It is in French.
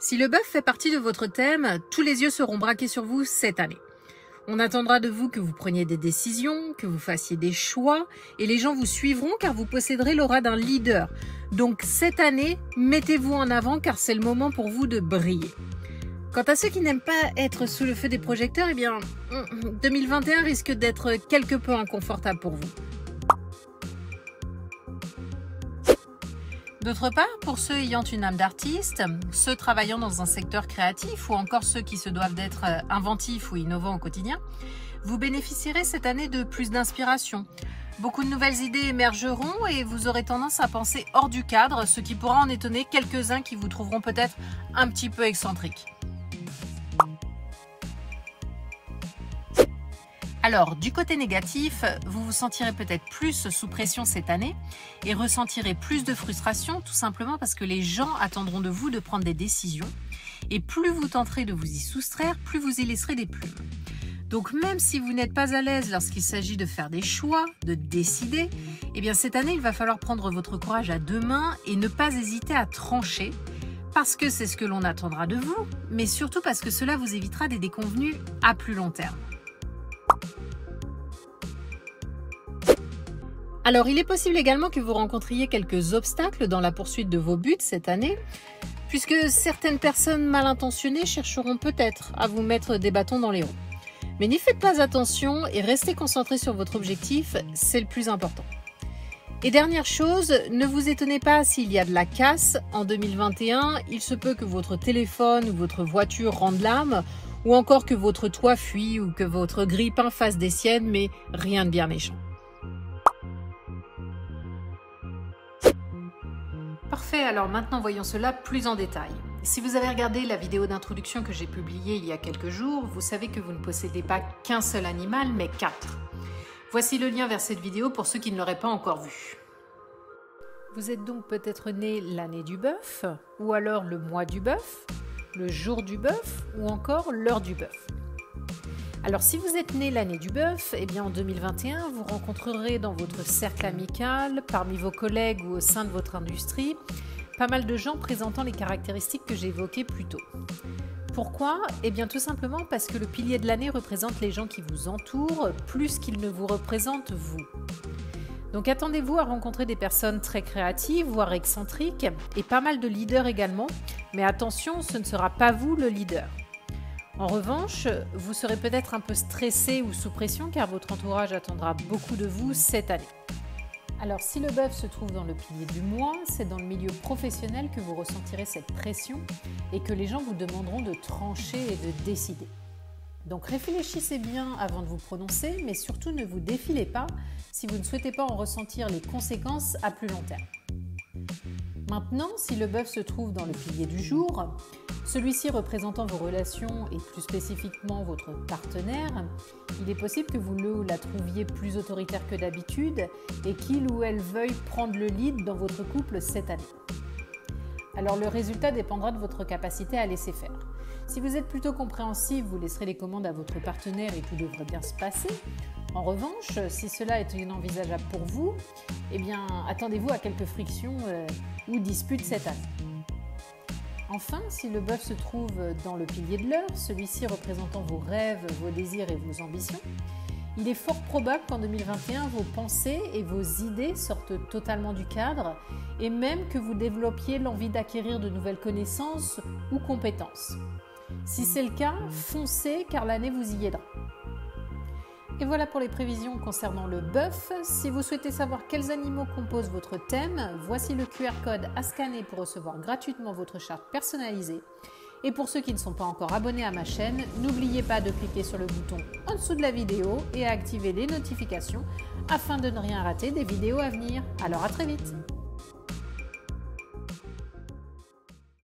Si le bœuf fait partie de votre thème, tous les yeux seront braqués sur vous cette année. On attendra de vous que vous preniez des décisions, que vous fassiez des choix, et les gens vous suivront car vous posséderez l'aura d'un leader. Donc cette année, mettez-vous en avant car c'est le moment pour vous de briller. Quant à ceux qui n'aiment pas être sous le feu des projecteurs, 2021 risque d'être quelque peu inconfortable pour vous. D'autre part, pour ceux ayant une âme d'artiste, ceux travaillant dans un secteur créatif ou encore ceux qui se doivent d'être inventifs ou innovants au quotidien, vous bénéficierez cette année de plus d'inspiration. Beaucoup de nouvelles idées émergeront et vous aurez tendance à penser hors du cadre, ce qui pourra en étonner quelques-uns qui vous trouveront peut-être un petit peu excentriques. Alors, du côté négatif, vous vous sentirez peut-être plus sous pression cette année et ressentirez plus de frustration, tout simplement parce que les gens attendront de vous de prendre des décisions. Et plus vous tenterez de vous y soustraire, plus vous y laisserez des plumes. Donc même si vous n'êtes pas à l'aise lorsqu'il s'agit de faire des choix, de décider, cette année, il va falloir prendre votre courage à deux mains et ne pas hésiter à trancher, parce que c'est ce que l'on attendra de vous, mais surtout parce que cela vous évitera des déconvenues à plus long terme. Alors, il est possible également que vous rencontriez quelques obstacles dans la poursuite de vos buts cette année, puisque certaines personnes mal intentionnées chercheront peut-être à vous mettre des bâtons dans les roues. Mais n'y faites pas attention et restez concentré sur votre objectif, c'est le plus important. Et dernière chose, ne vous étonnez pas s'il y a de la casse en 2021, il se peut que votre téléphone ou votre voiture rende l'âme, ou encore que votre toit fuit ou que votre grille-pain fasse des siennes, mais rien de bien méchant. Parfait, alors maintenant voyons cela plus en détail. Si vous avez regardé la vidéo d'introduction que j'ai publiée il y a quelques jours, vous savez que vous ne possédez pas qu'un seul animal, mais 4. Voici le lien vers cette vidéo pour ceux qui ne l'auraient pas encore vue. Vous êtes donc peut-être né l'année du bœuf, ou alors le mois du bœuf, le jour du bœuf, ou encore l'heure du bœuf. Alors si vous êtes né l'année du bœuf, en 2021, vous rencontrerez dans votre cercle amical, parmi vos collègues ou au sein de votre industrie, pas mal de gens présentant les caractéristiques que j'ai évoquées plus tôt. Pourquoi ? Tout simplement parce que le pilier de l'année représente les gens qui vous entourent plus qu'il ne vous représente vous. Donc attendez-vous à rencontrer des personnes très créatives, voire excentriques, et pas mal de leaders également, mais attention, ce ne sera pas vous le leader. En revanche, vous serez peut-être un peu stressé ou sous pression car votre entourage attendra beaucoup de vous cette année. Alors si le bœuf se trouve dans le pilier du mois, c'est dans le milieu professionnel que vous ressentirez cette pression et que les gens vous demanderont de trancher et de décider. Donc réfléchissez bien avant de vous prononcer, mais surtout ne vous défilez pas si vous ne souhaitez pas en ressentir les conséquences à plus long terme. Maintenant, si le bœuf se trouve dans le pilier du jour, celui-ci représentant vos relations et plus spécifiquement votre partenaire, il est possible que vous le ou la trouviez plus autoritaire que d'habitude et qu'il ou elle veuille prendre le lead dans votre couple cette année. Alors le résultat dépendra de votre capacité à laisser faire. Si vous êtes plutôt compréhensif, vous laisserez les commandes à votre partenaire et tout devrait bien se passer. En revanche, si cela est inenvisageable pour vous, attendez-vous à quelques frictions ou disputes cette année. Enfin, si le bœuf se trouve dans le pilier de l'heure, celui-ci représentant vos rêves, vos désirs et vos ambitions, il est fort probable qu'en 2021, vos pensées et vos idées sortent totalement du cadre et même que vous développiez l'envie d'acquérir de nouvelles connaissances ou compétences. Si c'est le cas, foncez car l'année vous y aidera. Et voilà pour les prévisions concernant le bœuf. Si vous souhaitez savoir quels animaux composent votre thème, voici le QR code à scanner pour recevoir gratuitement votre charte personnalisée. Et pour ceux qui ne sont pas encore abonnés à ma chaîne, n'oubliez pas de cliquer sur le bouton en dessous de la vidéo et à activer les notifications afin de ne rien rater des vidéos à venir. Alors à très vite!